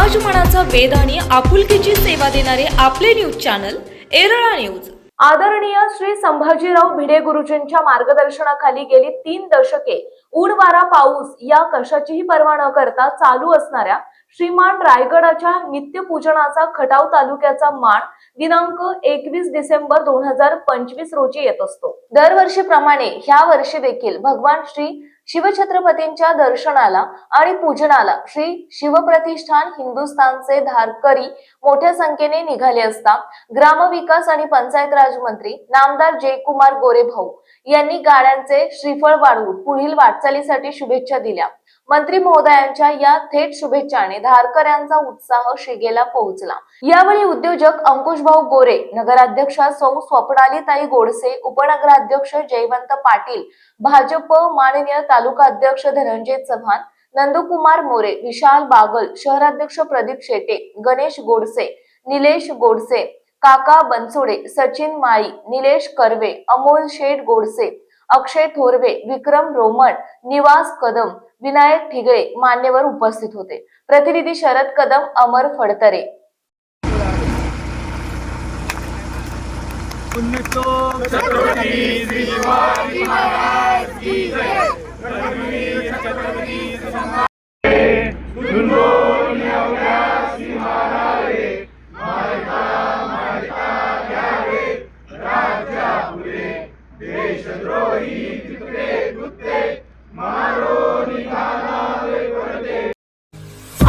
समाजमनाचा वेध आणि आपुलकीची सेवा देणारे आपले न्यूज चॅनल एरळा न्यूज। आदरणीय श्री संभाजीराव भिडे गुरुजींच्या मार्गदर्शनाखाली गेली 3 दशके ऊन वारा पाऊस या कशाचीही पर्वा न करता चालू असणाऱ्या श्रीमान रायगडाच्या नित्यपूजनाचा खटाव तालुक्याचा मान दिनांक 21 डिसेंबर 2025 रोजी येत असतो। दरवर्षीप्रमाणे ह्या वर्षी देखील भगवान श्री शिवछत्रपतींच्या दर्शनाला आणि पूजनाला श्री शिवप्रतिष्ठान हिंदुस्थानचे धारकरी मोठ्या संख्येने निघाले असता ग्रामविकास आणि पंचायत राज मंत्री नामदार जयकुमार गोरे भाऊ यांनी गाड्यांचे श्रीफळ वाढवून पुढील वाटचालीसाठी शुभेच्छा दिल्या। मंत्री महोदयांच्या या थेट शुभेच्छाने धारकऱ्यांचा उत्साह शिगेला पोहोचला। यावेळी उद्योजक अंकुशभाऊ गोरे, नगराध्यक्षा सौ स्वप्नालीताई गोडसे, उपनगराध्यक्ष जयवंत पाटील, भाजप माननीय तालुका अध्यक्ष धनंजय चव्हाण, नंदकुमार मोरे, विशाल बागल, शहराध्यक्ष प्रदीप शेटे, गणेश गोडसे, निलेश गोडसे, काका बनसोडे, सचिन माळी, निलेश कर्वे, अमोल शेठ गोडसे, अक्षय थोरवे, विक्रम रोमन, निवास कदम, विनायक ठिगळे मान्यवर उपस्थित होते। प्रतिनिधी शरद कदम, अमर फडतरे।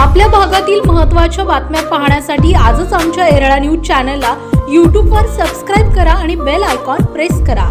आपल्या भागातील महत्त्वाच्या बातम्या पाहण्यासाठी आजच आमच्या एरळा न्यूज चॅनलला YouTube वर सबस्क्राइब करा आणि बेल आयकॉन प्रेस करा।